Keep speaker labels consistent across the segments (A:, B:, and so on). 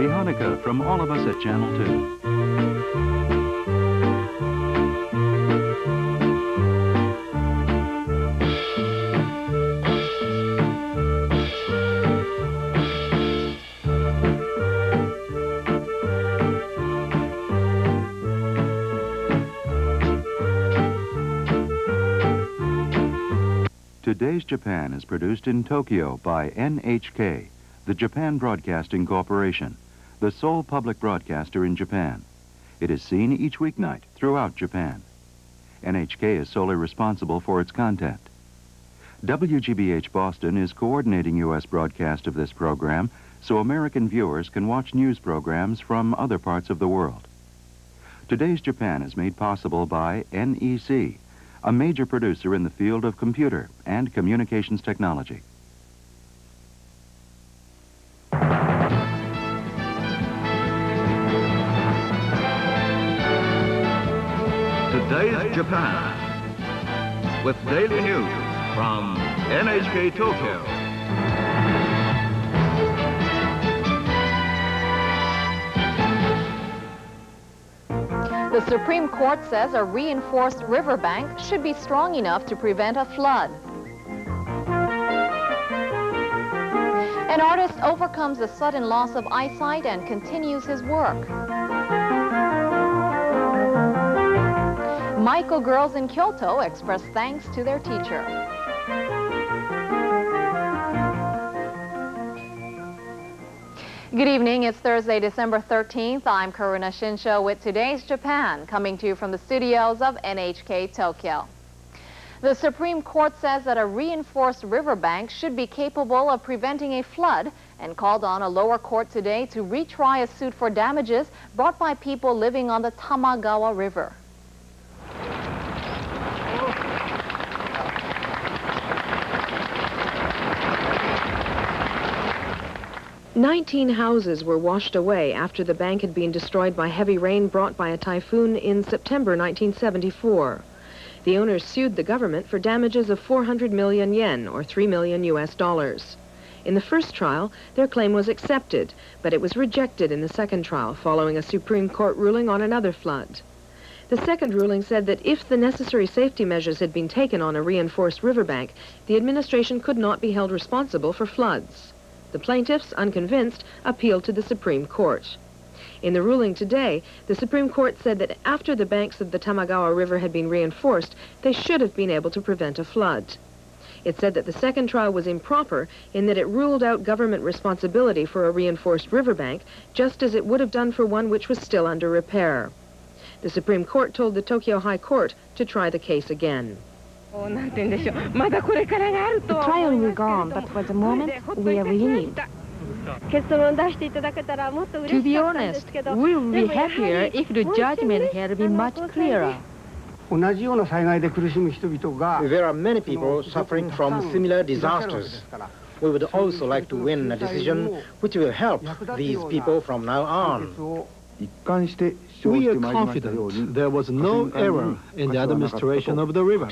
A: Happy Hanukkah from all of us at Channel 2. Today's Japan is produced in Tokyo by NHK, the Japan Broadcasting Corporation, the sole public broadcaster in Japan. It is seen each weeknight throughout Japan. NHK is solely responsible for its content. WGBH Boston is coordinating U.S. broadcast of this program so American viewers can watch news programs from other parts of the world. Today's Japan is made possible by NEC, a major producer in the field of computer and communications technology.
B: Today's Japan, with daily news from NHK Tokyo.
C: The Supreme Court says a reinforced riverbank should be strong enough to prevent a flood. An artist overcomes a sudden loss of eyesight and continues his work. Maiko girls in Kyoto express thanks to their teacher. Good evening, it's Thursday, December 13th. I'm Karuna Shinsho with Today's Japan, coming to you from the studios of NHK Tokyo. The Supreme Court says that a reinforced riverbank should be capable of preventing a flood and called on a lower court today to retry a suit for damages brought by people living on the Tamagawa River. "19 houses were washed away after the bank had been destroyed by heavy rain brought by a typhoon in September 1974. The owners sued the government for damages of 400 million yen, or $3 million US. In the first trial, their claim was accepted, but it was rejected in the second trial following a Supreme Court ruling on another flood. The second ruling said that if the necessary safety measures had been taken on a reinforced riverbank, the administration could not be held responsible for floods. The plaintiffs, unconvinced, appealed to the Supreme Court. In the ruling today, the Supreme Court said that after the banks of the Tamagawa River had been reinforced, they should have been able to prevent a flood. It said that the second trial was improper in that it ruled out government responsibility for a reinforced riverbank, just as it would have done for one which was still under repair. The Supreme Court told the Tokyo High Court to try the case again.
D: The trial will go on, but for the moment, we are relieved.
E: To be honest, we would be happier if the judgment had been much clearer.
F: There are many people suffering from similar disasters. We would also like to win a decision which will help these people from now on.
G: We are confident there was no error in the administration of the river.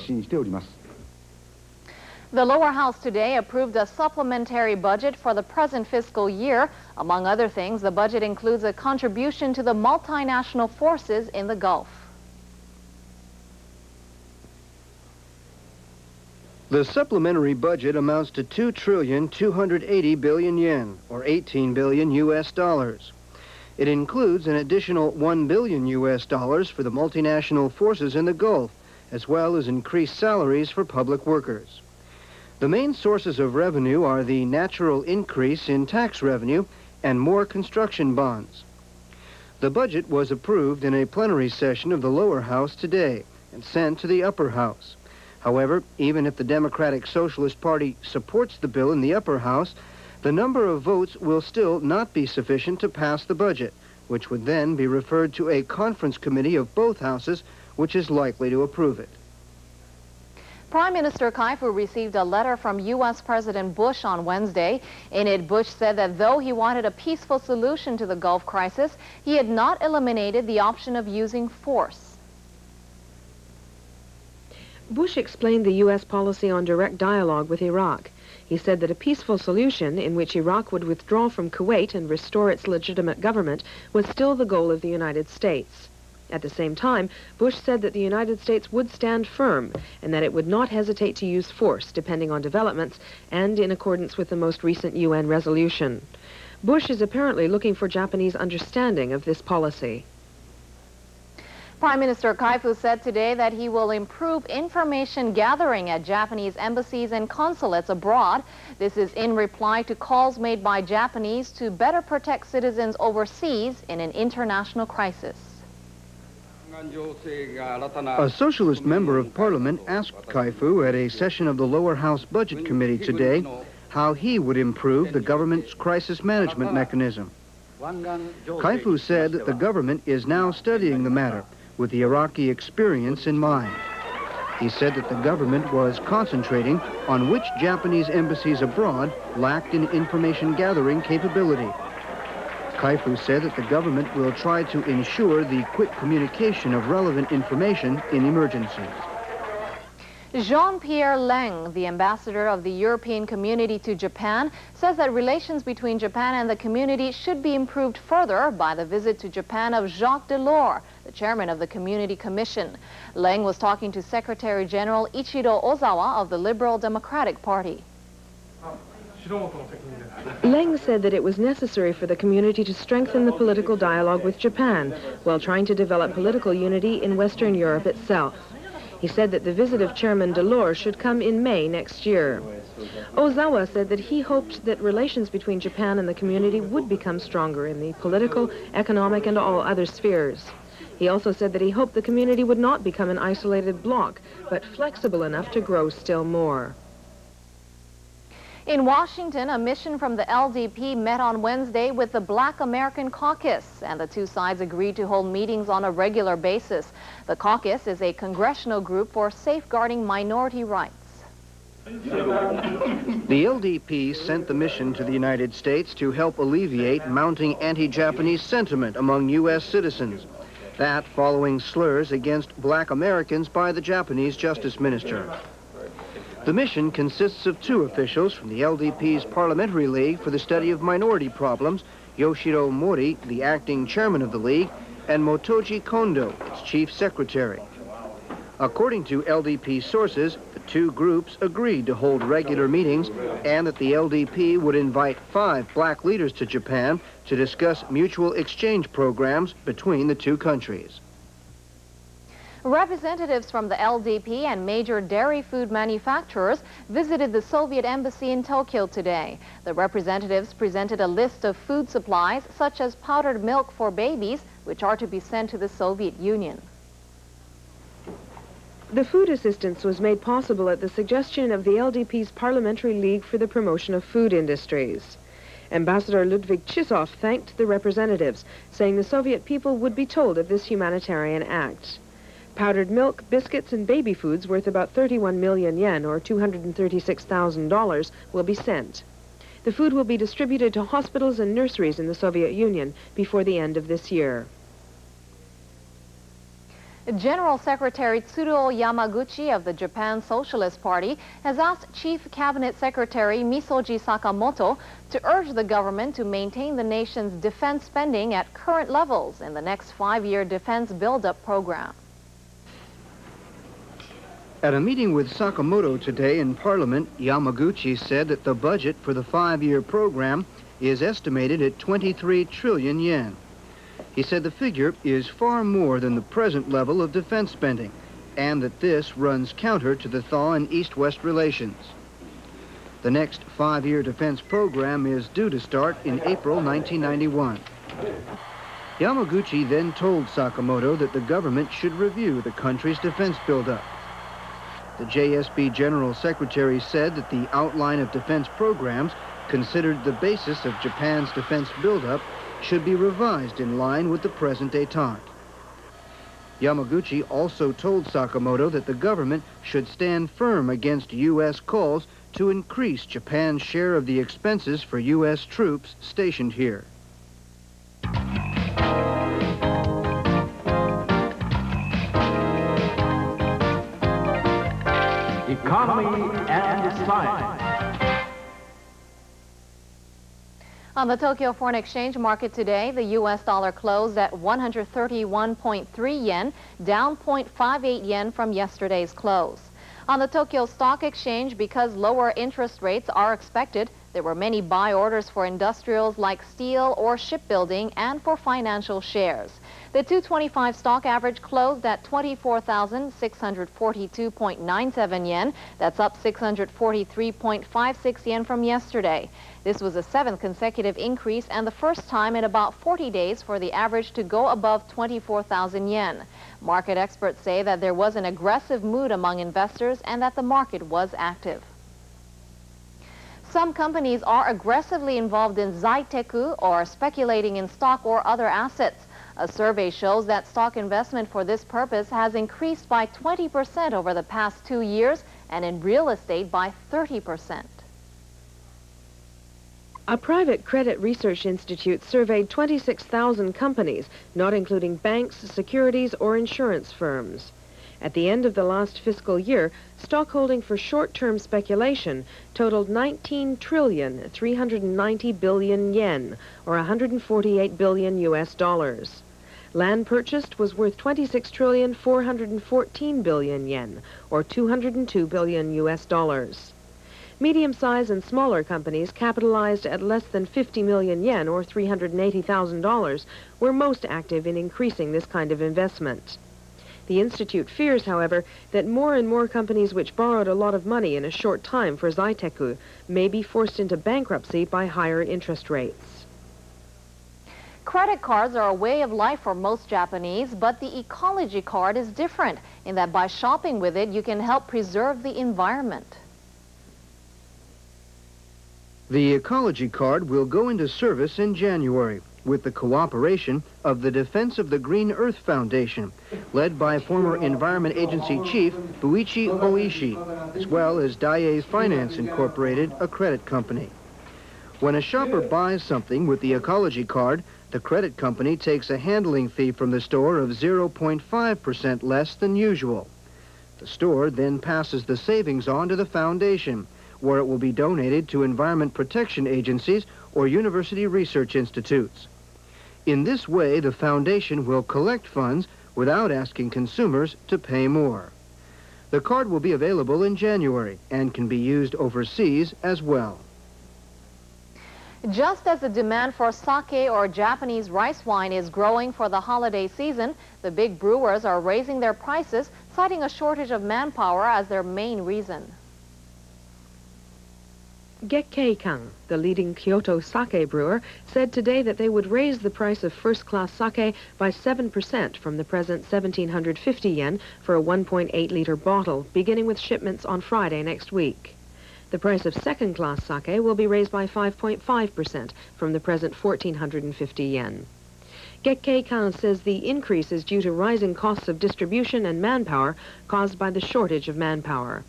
C: The lower house today approved a supplementary budget for the present fiscal year. Among other things, the budget includes a contribution to the multinational forces in the Gulf.
H: The supplementary budget amounts to 2,280 billion yen, or 18 billion US. It includes an additional $1 billion US for the multinational forces in the Gulf, as well as increased salaries for public workers. The main sources of revenue are the natural increase in tax revenue and more construction bonds. The budget was approved in a plenary session of the lower house today and sent to the upper house. However, even if the Democratic Socialist Party supports the bill in the upper house, the number of votes will still not be sufficient to pass the budget, which would then be referred to a conference committee of both houses, which is likely to approve it.
C: Prime Minister Kaifu received a letter from U.S. President Bush on Wednesday. In it, Bush said that though he wanted a peaceful solution to the Gulf crisis, he had not eliminated the option of using force.
I: Bush explained the U.S. policy on direct dialogue with Iraq.
C: He said that a peaceful solution in which Iraq would withdraw from Kuwait and restore its legitimate government was still the goal of the United States. At the same time, Bush said that the United States would stand firm and that it would not hesitate to use force depending on developments and in accordance with the most recent UN resolution. Bush is apparently looking for Japanese understanding of this policy.
I: Prime Minister Kaifu said today that he will improve information gathering at Japanese embassies and consulates abroad. This is in reply to calls made by Japanese to better protect citizens overseas in an international crisis.
H: A socialist member of parliament asked Kaifu at a session of the lower house budget committee today how he would improve the government's crisis management mechanism. Kaifu said that the government is now studying the matter with the Iraqi experience in mind. He said that the government was concentrating on which Japanese embassies abroad lacked in information gathering capability. Kaifu said that the government will try to ensure the quick communication of relevant information in emergencies.
I: Jean-Pierre Leng, the ambassador of the European Community to Japan, says that relations between Japan and the community should be improved further by the visit to Japan of Jacques Delors, the chairman of the Community Commission. Leng was talking to Secretary General Ichiro Ozawa of the Liberal Democratic Party.
C: Leng said that it was necessary for the community to strengthen the political dialogue with Japan while trying to develop political unity in Western Europe itself. He said that the visit of Chairman Delors should come in May next year. Ozawa said that he hoped that relations between Japan and the community would become stronger in the political, economic, and all other spheres. He also said that he hoped the community would not become an isolated bloc, but flexible enough to grow still more.
I: In Washington, a mission from the LDP met on Wednesday with the Black American Caucus, and the two sides agreed to hold meetings on a regular basis. The caucus is a congressional group for safeguarding minority rights.
H: The LDP sent the mission to the United States to help alleviate mounting anti-Japanese sentiment among U.S. citizens. That following slurs against black Americans by the Japanese Justice Minister. The mission consists of two officials from the LDP's Parliamentary League for the Study of Minority Problems, Yoshiro Mori, the acting chairman of the league, and Motoji Kondo, its chief secretary. According to LDP sources, the two groups agreed to hold regular meetings and that the LDP would invite 5 black leaders to Japan to discuss mutual exchange programs between the two countries.
I: Representatives from the LDP and major dairy food manufacturers visited the Soviet embassy in Tokyo today. The representatives presented a list of food supplies such as powdered milk for babies, which are to be sent to the Soviet Union.
C: The food assistance was made possible at the suggestion of the LDP's Parliamentary League for the Promotion of Food Industries. Ambassador Ludwig Chisov thanked the representatives, saying the Soviet people would be told of this humanitarian act. Powdered milk, biscuits, and baby foods worth about 31 million yen, or $236,000, will be sent. The food will be distributed to hospitals and nurseries in the Soviet Union before the end of this year.
I: General Secretary Tsuruo Yamaguchi of the Japan Socialist Party has asked Chief Cabinet Secretary Misoji Sakamoto to urge the government to maintain the nation's defense spending at current levels in the next 5-year defense build-up program.
H: At a meeting with Sakamoto today in Parliament, Yamaguchi said that the budget for the 5-year program is estimated at 23 trillion yen. He said the figure is far more than the present level of defense spending, and that this runs counter to the thaw in East-West relations. The next 5-year defense program is due to start in April 1991. Yamaguchi then told Sakamoto that the government should review the country's defense buildup. The JSB General Secretary said that the outline of defense programs considered the basis of Japan's defense buildup should be revised in line with the present détente. Yamaguchi also told Sakamoto that the government should stand firm against U.S. calls to increase Japan's share of the expenses for U.S. troops stationed here.
B: Economy and Science.
I: On the Tokyo Foreign Exchange Market today, the U.S. dollar closed at 131.3 yen, down 0.58 yen from yesterday's close. On the Tokyo Stock Exchange, because lower interest rates are expected, there were many buy orders for industrials like steel or shipbuilding and for financial shares. The 225 stock average closed at 24,642.97 yen. That's up 643.56 yen from yesterday. This was a 7th consecutive increase and the first time in about 40 days for the average to go above 24,000 yen. Market experts say that there was an aggressive mood among investors and that the market was active. Some companies are aggressively involved in zaiteku, or speculating in stock or other assets. A survey shows that stock investment for this purpose has increased by 20% over the past 2 years and in real estate by 30%.
C: A private credit research institute surveyed 26,000 companies, not including banks, securities, or insurance firms. At the end of the last fiscal year, stock holding for short-term speculation totaled 19,390 billion yen, or 148 billion U.S. dollars. Land purchased was worth 26,414 billion yen, or 202 billion U.S. dollars. Medium-sized and smaller companies capitalized at less than 50 million yen, or $380,000, were most active in increasing this kind of investment. The Institute fears, however, that more and more companies which borrowed a lot of money in a short time for zaiteku may be forced into bankruptcy by higher interest rates.
I: Credit cards are a way of life for most Japanese, but the ecology card is different in that by shopping with it, you can help preserve the environment.
H: The ecology card will go into service in January with the cooperation of the Defense of the Green Earth Foundation, led by former Environment Agency Chief Buichi Oishi, as well as Daiei Finance Incorporated, a credit company. When a shopper buys something with the ecology card, the credit company takes a handling fee from the store of 0.5% less than usual. The store then passes the savings on to the foundation, where it will be donated to environment protection agencies or university research institutes. In this way, the foundation will collect funds without asking consumers to pay more. The card will be available in January and can be used overseas as well.
I: Just as the demand for sake or Japanese rice wine is growing for the holiday season, the big brewers are raising their prices, citing a shortage of manpower as their main reason.
C: Gekkeikan, the leading Kyoto sake brewer, said today that they would raise the price of first-class sake by 7% from the present 1,750 yen for a 1.8-liter bottle, beginning with shipments on Friday next week. The price of second-class sake will be raised by 5.5% from the present 1,450 yen. Gekkeikan says the increase is due to rising costs of distribution and manpower caused by the shortage of manpower.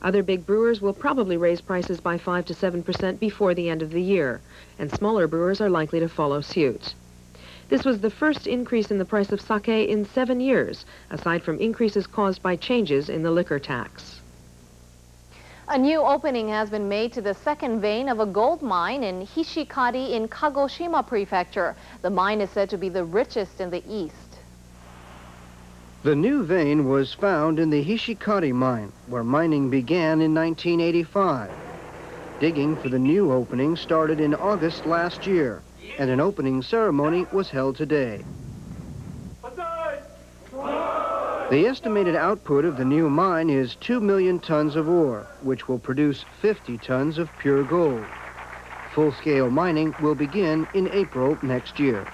C: Other big brewers will probably raise prices by 5 to 7% before the end of the year, and smaller brewers are likely to follow suit. This was the first increase in the price of sake in 7 years, aside from increases caused by changes in the liquor tax.
I: A new opening has been made to the second vein of a gold mine in Hishikari in Kagoshima Prefecture. The mine is said to be the richest in the east.
H: The new vein was found in the Hishikari mine, where mining began in 1985. Digging for the new opening started in August last year, and an opening ceremony was held today. The estimated output of the new mine is 2 million tons of ore, which will produce 50 tons of pure gold. Full-scale mining will begin in April next year.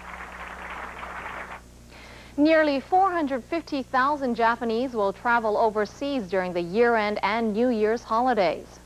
I: Nearly 450,000 Japanese will travel overseas during the year-end and New Year's holidays.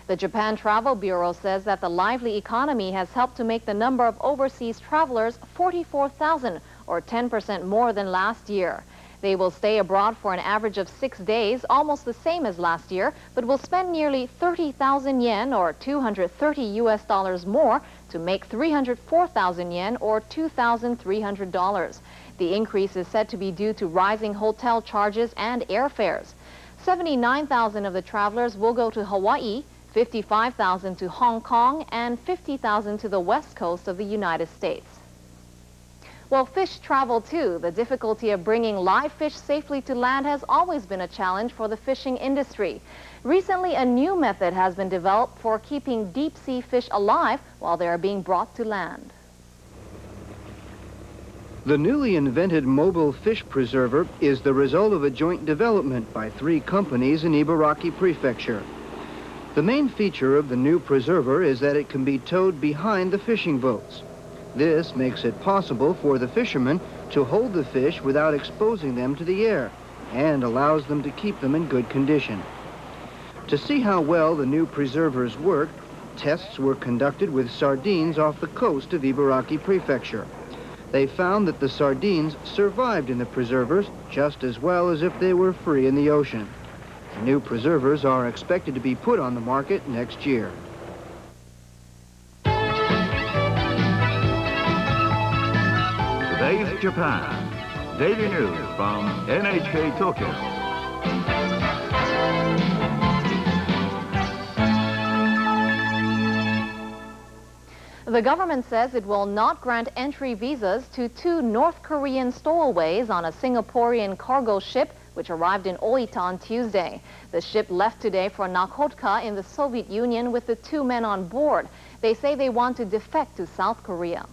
I: The Japan Travel Bureau says that the lively economy has helped to make the number of overseas travelers 44,000, or 10% more than last year. They will stay abroad for an average of 6 days, almost the same as last year, but will spend nearly 30,000 yen, or $230 more, to make 304,000 yen, or $2,300. The increase is said to be due to rising hotel charges and airfares. 79,000 of the travelers will go to Hawaii, 55,000 to Hong Kong, and 50,000 to the west coast of the United States. Well, fish travel too. The difficulty of bringing live fish safely to land has always been a challenge for the fishing industry. Recently, a new method has been developed for keeping deep-sea fish alive while they are being brought to land.
H: The newly invented mobile fish preserver is the result of a joint development by 3 companies in Ibaraki Prefecture. The main feature of the new preserver is that it can be towed behind the fishing boats. This makes it possible for the fishermen to hold the fish without exposing them to the air and allows them to keep them in good condition. To see how well the new preservers work, tests were conducted with sardines off the coast of Ibaraki Prefecture. They found that the sardines survived in the preservers just as well as if they were free in the ocean. The new preservers are expected to be put on the market next year.
B: Today's Japan. Daily news from NHK Tokyo.
I: The government says it will not grant entry visas to 2 North Korean stowaways on a Singaporean cargo ship which arrived in Oita on Tuesday. The ship left today for Nakhotka in the Soviet Union with the 2 men on board. They say they want to defect to South Korea.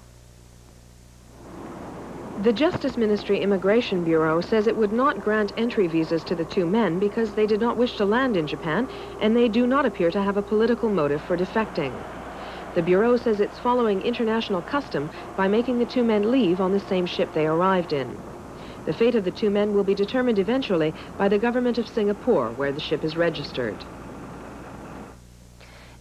C: The Justice Ministry Immigration Bureau says it would not grant entry visas to the 2 men because they did not wish to land in Japan and they do not appear to have a political motive for defecting. The Bureau says it's following international custom by making the 2 men leave on the same ship they arrived in. The fate of the 2 men will be determined eventually by the government of Singapore, where the ship is registered.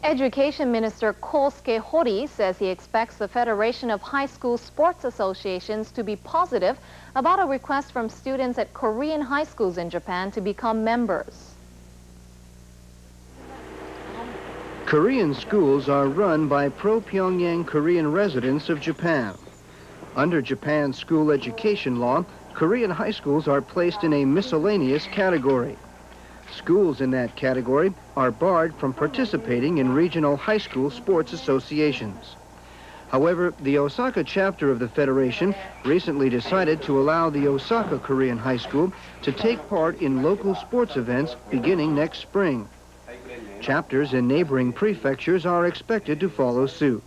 I: Education Minister Kosuke Hori says he expects the Federation of High School Sports Associations to be positive about a request from students at Korean high schools in Japan to become members.
H: Korean schools are run by pro-Pyongyang Korean residents of Japan. Under Japan's school education law, Korean high schools are placed in a miscellaneous category. Schools in that category are barred from participating in regional high school sports associations. However, the Osaka chapter of the Federation recently decided to allow the Osaka Korean High School to take part in local sports events beginning next spring. Chapters in neighboring prefectures are expected to follow suit.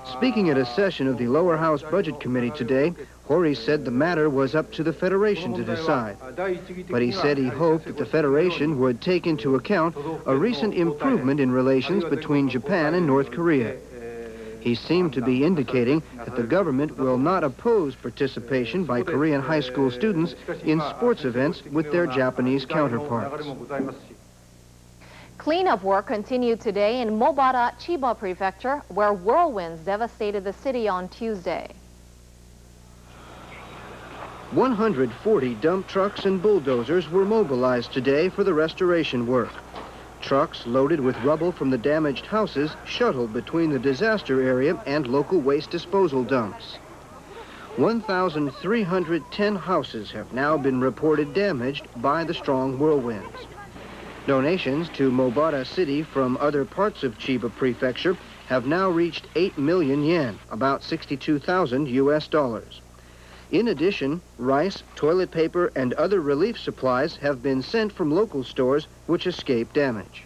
H: Speaking at a session of the Lower House Budget Committee today, Hori said the matter was up to the Federation to decide. But he said he hoped that the Federation would take into account a recent improvement in relations between Japan and North Korea. He seemed to be indicating that the government will not oppose participation by Korean high school students in sports events with their Japanese counterparts.
I: Cleanup work continued today in Mobara, Chiba Prefecture, where whirlwinds devastated the city on Tuesday.
H: 140 dump trucks and bulldozers were mobilized today for the restoration work. Trucks loaded with rubble from the damaged houses shuttled between the disaster area and local waste disposal dumps. 1,310 houses have now been reported damaged by the strong whirlwinds. Donations to Mobara City from other parts of Chiba Prefecture have now reached 8 million yen, about $62,000 US. In addition, rice, toilet paper, and other relief supplies have been sent from local stores which escaped damage.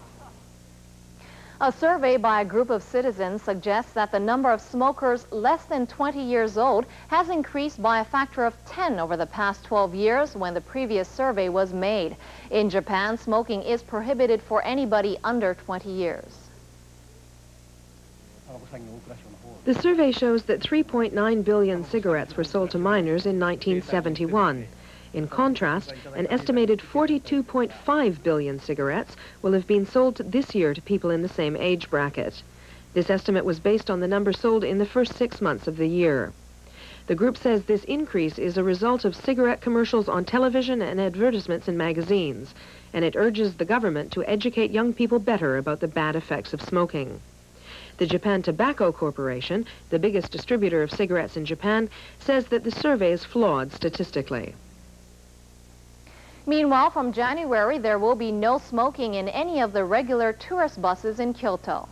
I: A survey by a group of citizens suggests that the number of smokers less than 20 years old has increased by a factor of 10 over the past 12 years when the previous survey was made. In Japan, smoking is prohibited for anybody under 20 years.
C: The survey shows that 3.9 billion cigarettes were sold to minors in 1971. In contrast, an estimated 42.5 billion cigarettes will have been sold this year to people in the same age bracket. This estimate was based on the number sold in the first 6 months of the year. The group says this increase is a result of cigarette commercials on television and advertisements in magazines, and it urges the government to educate young people better about the bad effects of smoking. The Japan Tobacco Corporation, the biggest distributor of cigarettes in Japan, says that the survey is flawed statistically.
I: Meanwhile, from January, there will be no smoking in any of the regular tourist buses in Kyoto.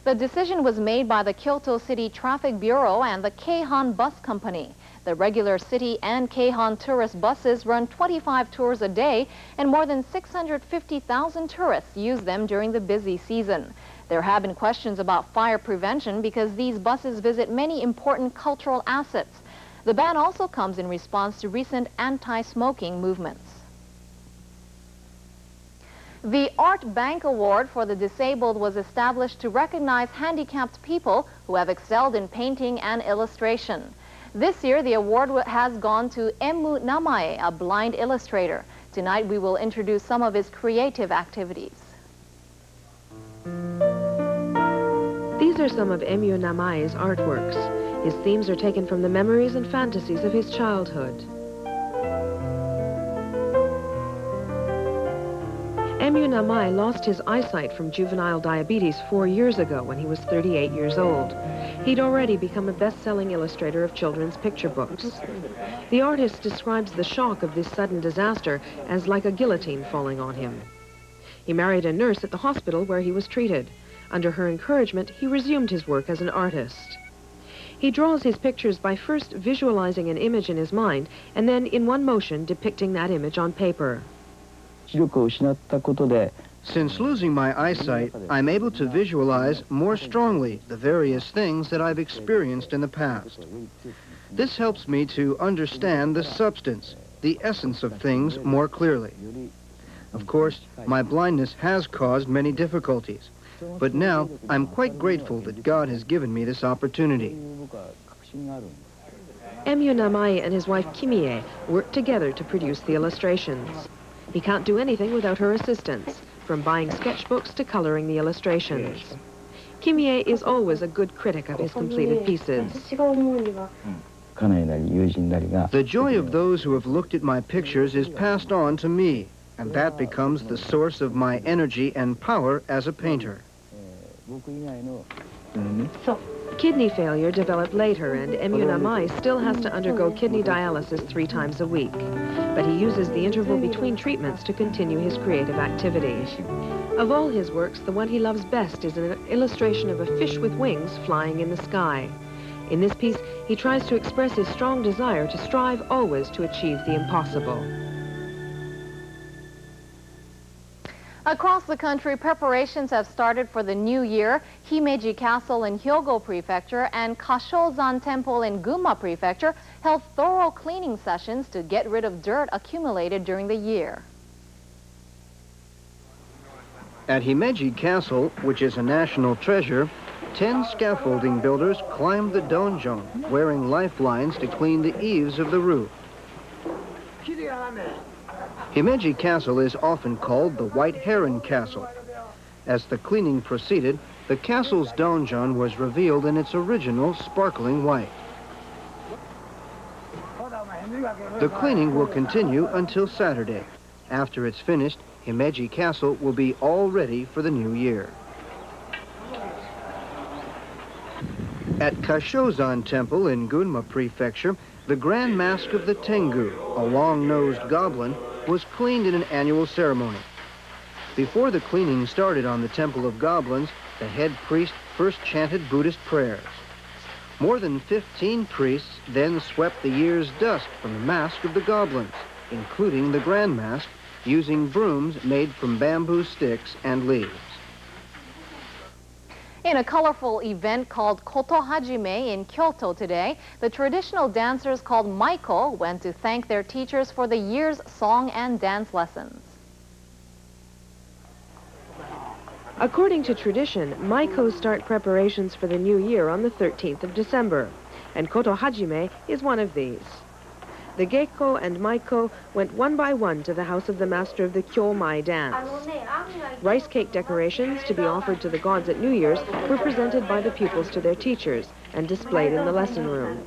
I: The decision was made by the Kyoto City Traffic Bureau and the Keihan Bus Company. The regular city and Keihan tourist buses run 25 tours a day, and more than 650,000 tourists use them during the busy season. There have been questions about fire prevention because these buses visit many important cultural assets. The ban also comes in response to recent anti-smoking movements. The Art Bank Award for the Disabled was established to recognize handicapped people who have excelled in painting and illustration. This year, the award has gone to Emu Namae, a blind illustrator. Tonight, we will introduce some of his creative activities.
C: These are some of Emu Namae's artworks. His themes are taken from the memories and fantasies of his childhood. Emu Namae lost his eyesight from juvenile diabetes 4 years ago when he was 38 years old. He'd already become a best-selling illustrator of children's picture books. The artist describes the shock of this sudden disaster as like a guillotine falling on him. He married a nurse at the hospital where he was treated. Under her encouragement, he resumed his work as an artist. He draws his pictures by first visualizing an image in his mind and then in one motion depicting that image on paper.
H: Since losing my eyesight, I'm able to visualize more strongly the various things that I've experienced in the past. This helps me to understand the substance, the essence of things more clearly. Of course, my blindness has caused many difficulties, but now I'm quite grateful that God has given me this opportunity.
C: Emu Namae and his wife Kimie work together to produce the illustrations. He can't do anything without her assistance, from buying sketchbooks to coloring the illustrations. Kimie is always a good critic of his completed pieces.
H: The joy of those who have looked at my pictures is passed on to me, and that becomes the source of my energy and power as a painter.
C: Kidney failure developed later, and Emu Namae still has to undergo kidney dialysis 3 times a week. But he uses the interval between treatments to continue his creative activities. Of all his works, the one he loves best is an illustration of a fish with wings flying in the sky. In this piece, he tries to express his strong desire to strive always to achieve the impossible.
I: Across the country, preparations have started for the new year. Himeji Castle in Hyogo Prefecture and Kashozan Temple in Gunma Prefecture held thorough cleaning sessions to get rid of dirt accumulated during the year.
H: At Himeji Castle, which is a national treasure, 10 scaffolding builders climbed the donjon, wearing lifelines to clean the eaves of the roof. Himeji Castle is often called the White Heron Castle. As the cleaning proceeded, the castle's donjon was revealed in its original sparkling white. The cleaning will continue until Saturday. After it's finished, Himeji Castle will be all ready for the new year. At Kashozan Temple in Gunma Prefecture, the Grand Mask of the Tengu, a long-nosed goblin, was cleaned in an annual ceremony. Before the cleaning started on the Temple of Goblins, the head priest first chanted Buddhist prayers. More than 15 priests then swept the year's dust from the mask of the goblins, including the Grand Mask, using brooms made from bamboo sticks and leaves.
I: In a colorful event called Koto Hajime in Kyoto today, the traditional dancers called Maiko went to thank their teachers for the year's song and dance lessons.
C: According to tradition, Maiko start preparations for the new year on the 13th of December, and Koto Hajime is one of these. The Geiko and Maiko went one by one to the house of the master of the Kyomai dance. Rice cake decorations to be offered to the gods at New Year's were presented by the pupils to their teachers and displayed in the lesson room.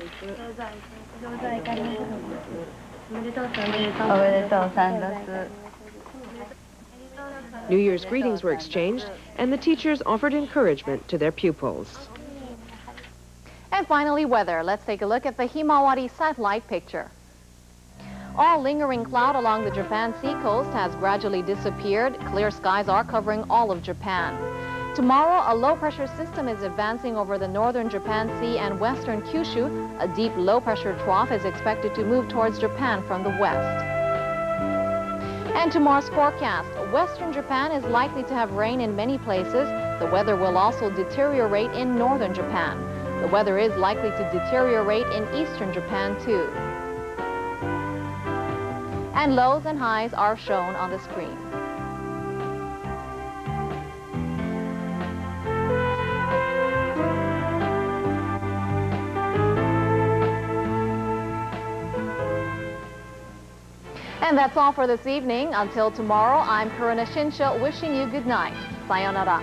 C: New Year's greetings were exchanged, and the teachers offered encouragement to their pupils.
I: And finally, weather. Let's take a look at the Himawari satellite picture. All lingering cloud along the Japan seacoast has gradually disappeared. Clear skies are covering all of Japan. Tomorrow, a low-pressure system is advancing over the northern Japan Sea and western Kyushu. A deep low-pressure trough is expected to move towards Japan from the west. And tomorrow's forecast, western Japan is likely to have rain in many places. The weather will also deteriorate in northern Japan. The weather is likely to deteriorate in eastern Japan too. And lows and highs are shown on the screen. And that's all for this evening. Until tomorrow, I'm Karuna Shinsho wishing you good night. Sayonara.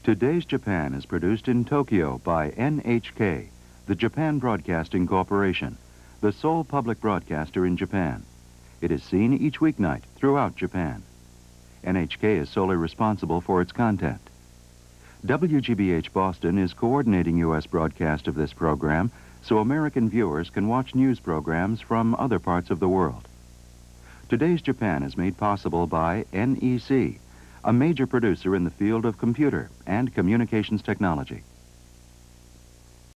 A: Today's Japan is produced in Tokyo by NHK, the Japan Broadcasting Corporation, the sole public broadcaster in Japan. It is seen each weeknight throughout Japan. NHK is solely responsible for its content. WGBH Boston is coordinating U.S. broadcast of this program so American viewers can watch news programs from other parts of the world. Today's Japan is made possible by NEC, a major producer in the field of computer and communications technology.